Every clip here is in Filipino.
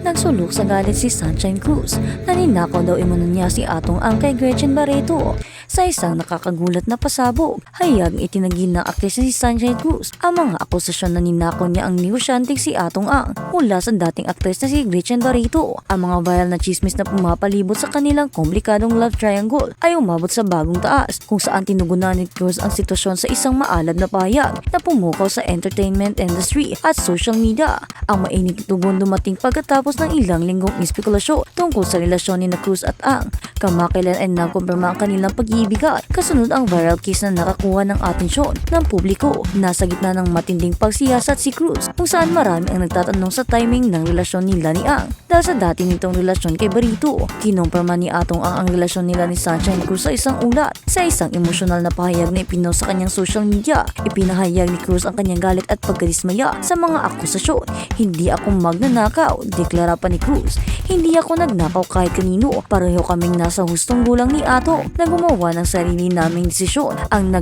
Nagsulok sa galit si Sunshine Cruz na ninakaw daw umano niya si Atong Ang kay Gretchen Barreto. Sa isang nakakagulat na pasabog, hayag itinagin ng aktres na si Sunshine Cruz ang mga akusasyon na ninakaw niya ang negosyanteng si Atong Ang mula sa dating aktres na si Gretchen Barreto. Ang mga viral na chismis na pumapalibot sa kanilang komplikadong love triangle ay umabot sa bagong taas, kung saan tinugunan ni Cruz ang sitwasyon sa isang maalab na pahayag na pumukaw sa entertainment industry at social media. Ang mainit tugon dumating pagkatapos ng ilang linggong espekulasyon tungkol sa relasyon ni Cruz at Ang. Kamakailan ay nagkumpirma ang kanilang pag-iibigan kasunod ang viral case na nakakuha ng atensyon ng publiko. Nasa gitna ng matinding pagsiyasat si Cruz, kung saan marami ang nagtatanong sa timing ng relasyon nila ni Ang dahil sa dati nitong relasyon kay Barreto. Kinumpirma ni Atong ang relasyon nila ni Sunshine Cruz sa isang ulat. Sa isang emosyonal na pahayag na ipinost sa kanyang social media, ipinahayag ni Cruz ang kanyang galit at pagkadismaya sa mga akusasyon. Hindi ako magnanakaw, deklara pa ni Cruz. Hindi ako nagnakaw kahit kanino. Pareho kaming nasa hustong gulang ni Atong na gumawa ng sarili naming desisyon. Ang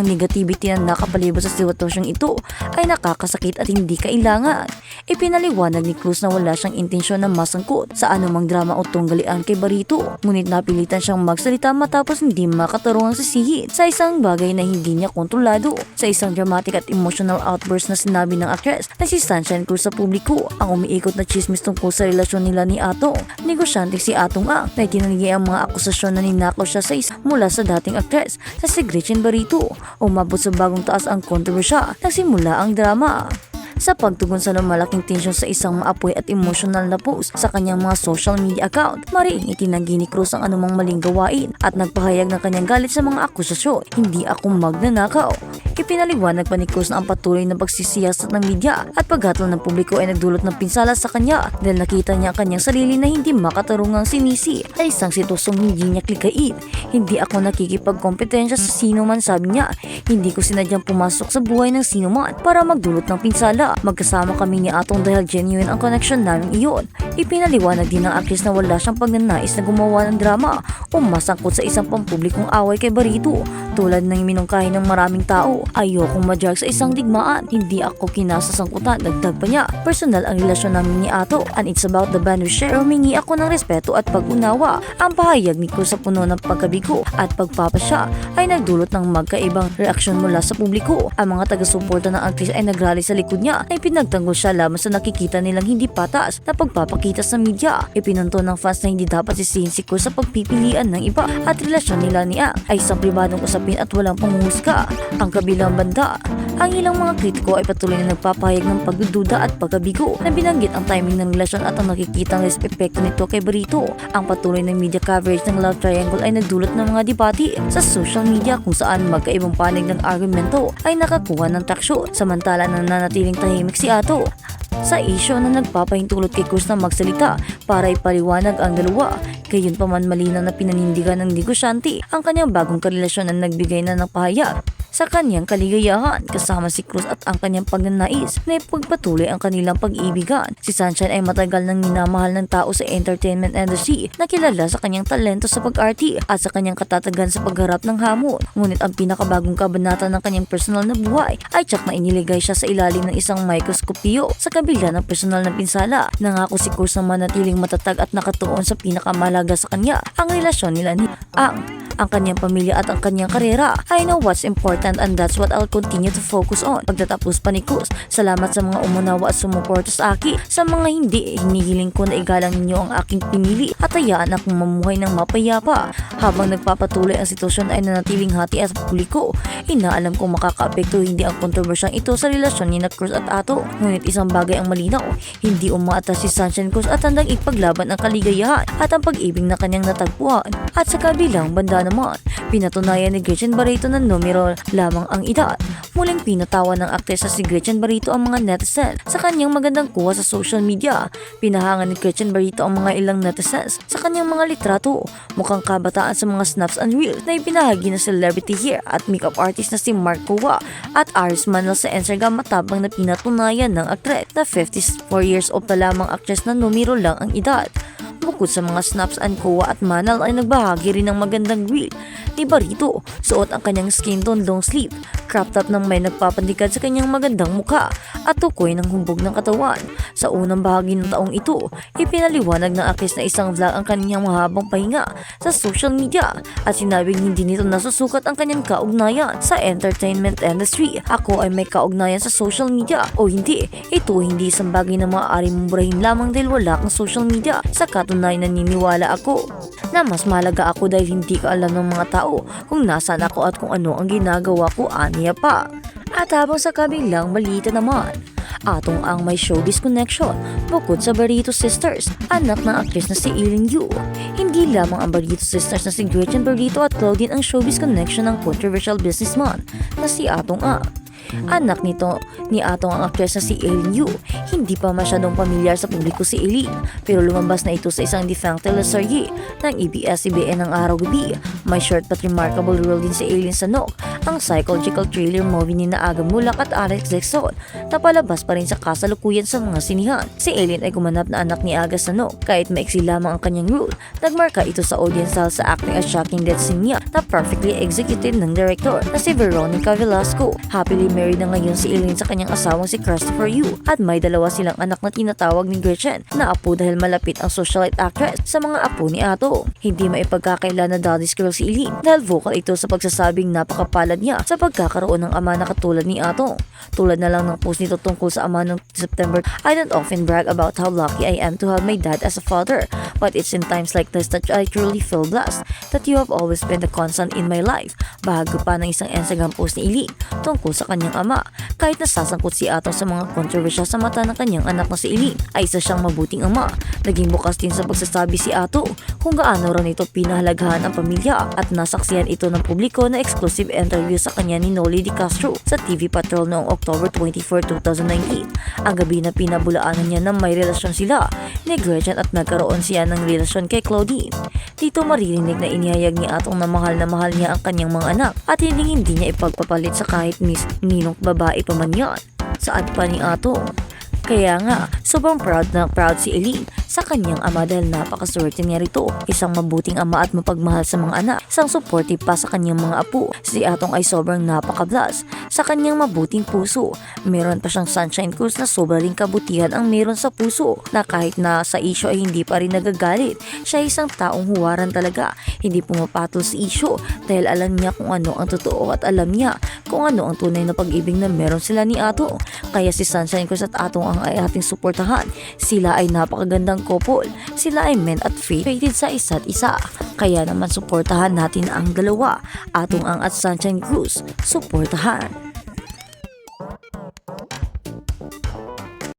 negativity na nakapalibot sa sitwasyong ito ay nakakasakit at hindi kailangan. Ipinaliwanag ni Cruz na wala siyang intensyon na masangkot sa anumang drama o tunggalian kay Barreto. Ngunit napilitan siyang magsalita matapos hindi makatarungang sisihin sa isang bagay na hindi niya kontrolado. Sa isang dramatic at emotional outburst na sinabi ng actress na si Sunshine Cruz sa publiko ang umiikot na chismis tungkol sa relasyon nila ni Atong. Negosyante si Atong Ang na itinanggay ang mga akusasyon na ninakaw siya sa mula sa dating actress na si Gretchen Barreto. Umabot sa bagong taas ang kontrobersya, nagsimula ang drama. Sa pagtugon sa lumalaking tensyon sa isang maapoy at emosyonal na post sa kanyang mga social media account, mariing itinanggi ni Cruz ang anumang maling gawain at nagpahayag ng kanyang galit sa mga akusasyon. Hindi ako magnanakaw. Ipinaliwanag pa ni Cruz na ang patuloy na pagsisiyasat ng media at paghatol ng publiko ay nagdulot ng pinsala sa kanya dahil nakita niya ang kanyang sarili na hindi makatarungang sinisi sa isang sitwasyong hindi niya klikain. Hindi ako nakikipagkompetensya sa sino man, sabi niya. Hindi ko sinadyang pumasok sa buhay ng sino man para magdulot ng pinsala. Magkasama kami ni Atong dahil genuine ang connection namin iyon. Ipinaliwanag din ng actress na wala siyang pagnanais na gumawa ng drama o masangkot sa isang pampublikong away kay Barreto. Tulad ng minungkahi ng maraming tao, ayokong madrag sa isang digmaan. Hindi ako kinasasangkutan, dagdag pa niya. Personal ang relasyon namin ni Ato and it's about the band we share. Humingi ako ng respeto at pag-unawa. Ang pahayag ni Cruz sa puno ng pagkabigo at pagpapasya ay nagdulot ng magkaibang reaksyon mula sa publiko. Ang mga taga-suporta ng actress ay nagrally sa likod niya ay pinagtanggol siya laban sa nakikita nilang hindi patas na pagpapakita sa media. Ipinunto ng fans na hindi dapat sisihin si Cruz sa pagpipilian ng iba at relasyon nila ni Ang ay isang pribadong usapin at walang panghusga. Ang kabilang banda, ang ilang mga kritiko ay patuloy na nagpapahayag ng pagdududa at pagkabigo na binanggit ang timing ng relasyon at ang nakikitang epekto nito kay Barreto. Ang patuloy ng media coverage ng love triangle ay nagdulot ng mga debate sa social media kung saan magkaibang panig ng argumento ay nakakuha ng traksyon, samantala nananatiling tahimik si Ato sa isyo na nagpapahintulot kay Cruz na magsalita para ipaliwanag ang dalawa. Gayunpaman malinaw na pinanindigan ng negosyante ang kanyang bagong karelasyon na nagbigay na ng pahayag sa kanyang kaligayahan kasama si Cruz at ang kanyang pagnanais na ipagpatuloy ang kanilang pag-ibigan. Si Sunshine ay matagal nang minamahal ng tao sa entertainment industry na kilala sa kanyang talento sa pag-arte at sa kanyang katatagan sa pagharap ng hamon. Ngunit ang pinakabagong kabanata ng kanyang personal na buhay ay tsak na iniligay siya sa ilalim ng isang mikroskopyo. Sa kabila ng personal na pinsala, nangako si Cruz na manatiling matatag at nakatuon sa pinakamahalaga sa kanya, ang relasyon nila ni ang kanyang pamilya at ang kanyang karera. I know what's important and that's what I'll continue to focus on. Pagtatapos pa ni Cruz, salamat sa mga umunawa at sumuporta sa akin. Sa mga hindi, hinihiling ko na igalang ninyo ang aking pinili at hayaan akong mamuhay ng mapayapa. Habang nagpapatuloy ang sitwasyon ay nanatiling hati at publiko. Inaalam kong makakaapekto hindi ang kontrobersyang ito sa relasyon ni Cruz at Ato. Ngunit isang bagay ang malinaw, hindi umaatas si Sunshine Cruz at handang ipaglaban ang kaligayahan at ang pag-ibig na kanyang natagpuan. At sa kabilang banda naman, pinatunayan ni Gretchen Barreto na numero lamang ang edad. Muling pinatawa ng aktres na si Gretchen Barreto ang mga netizen sa kanyang magandang kuha sa social media. Pinahangan ni Gretchen Barreto ang mga ilang netizens sa kanyang mga litrato. Mukhang kabataan sa mga snaps and reels na ipinahagi ng celebrity hair at makeup artist na si Mark Coa at Aris Manuel sa Instagram, matabang na pinatunayan ng aktres na 54 years old pa lamang aktres na numero lang ang edad. Bukod sa mga snaps, Ancoa at Manal ay nagbahagi rin ng magandang reel ni Barito. Suot ang kanyang skin tone long sleeve, crop top ng may nagpapandigad sa kanyang magandang mukha at tukoy ng humbog ng katawan. Sa unang bahagi ng taong ito, ipinaliwanag ng aktris na isang vlog ang kanyang mahabang pahinga sa social media at sinabing hindi nito nasusukat ang kanyang kaugnayan sa entertainment industry. Ako ay may kaugnayan sa social media o hindi, ito hindi isang bagay na maaari mong burahin lamang dahil wala kang social media. Sa katunayan, naniniwala ako na mas mahalaga ako dahil hindi ka alam ng mga tao kung nasaan ako at kung ano ang ginagawa ko, aniya pa. At habang sa kabilang balita naman, Atong Ang may showbiz connection bukod sa Barito Sisters, anak ng aktris na si Eileen Yu. Hindi lamang ang Barito Sisters na si Gretchen Barito at Claudine ang showbiz connection ng controversial businessman na si Atong Ang. Anak nito ni Atong ang aktris na si Eileen Yu. Hindi pa masyadong pamilyar sa publiko si Eileen, pero lumabas na ito sa isang defunct teleserye ng ABS-CBN ng araw-gabi. May short but remarkable role din si Eileen sa Nok, ang psychological thriller movie ni Aga Mulak at Alex Lexon na palabas pa rin sa kasalukuyan sa mga sinihan. Si Eileen ay gumanap na anak ni Aga sa Nok. Kahit maiksi lamang ang kanyang role, nagmarka ito sa audience dahil sa acting at shocking death scene niya na perfectly executed ng director na si Veronica Velasco. Happily married na ngayon si Eileen sa kanyang asawang si Christopher Yu at may dalawa silang anak na tinatawag ni Gretchen na apo dahil malapit ang socialite actress sa mga apo ni Ato. Hindi maipagkakaila na daddy's girl si Eileen dahil vocal ito sa pagsasabing napakapalad niya sa pagkakaroon ng ama na katulad ni Ato. Tulad na lang ng post nito tungkol sa ama noong September, I don't often brag about how lucky I am to have my dad as a father, but it's in times like this that I truly feel blessed that you have always been the constant in my life. Bahagi pa ng isang Instagram post ni Eileen tungkol sa kanyang ama. Kahit nasasangkot si Atong sa mga kontrobersya sa mata ng kanyang anak na si Eileen, ay isa siyang mabuting ama. Naging bukas din sa pagsasabi si Ato kung gaano rin ito pinahalagahan ang pamilya at nasaksihan ito ng publiko na exclusive interview sa kanya ni Noli Di Castro sa TV Patrol noong October 24, 2019. Ang gabi na pinabulaanan niya na may relasyon sila ni Gretchen at nagkaroon siya ng relasyon kay Claudine. Dito maririnig na inihayag ni Atong na mahal niya ang kanyang mga anak at hindi niya ipagpapalit sa kahit ninong babae pa man yan. Saan pa ni Atong? Kaya nga, sobrang proud si Eileen sa kanyang ama dahil napakaswerte niya rito. Isang mabuting ama at mapagmahal sa mga anak, isang supportive pa sa kanyang mga apo. Si Atong ay sobrang napakablas sa kanyang mabuting puso. Meron pa siyang sunshine cruise na sobra ring kabutihan ang meron sa puso na kahit na sa issue ay hindi pa rin nagagalit. Siya ay isang taong huwaran talaga, hindi pumapatol sa issue dahil alam niya kung ano ang totoo at alam niya kung ano ang tunay na pag-ibig na meron sila ni Atong. Kaya si Sunshine Cruise at Atong Ang ay ating suportahan. Sila ay napakagandang couple. Sila ay men at fated sa isa't isa. Kaya naman suportahan natin ang dalawa. Atong Ang at Sunshine Cruise. Suportahan.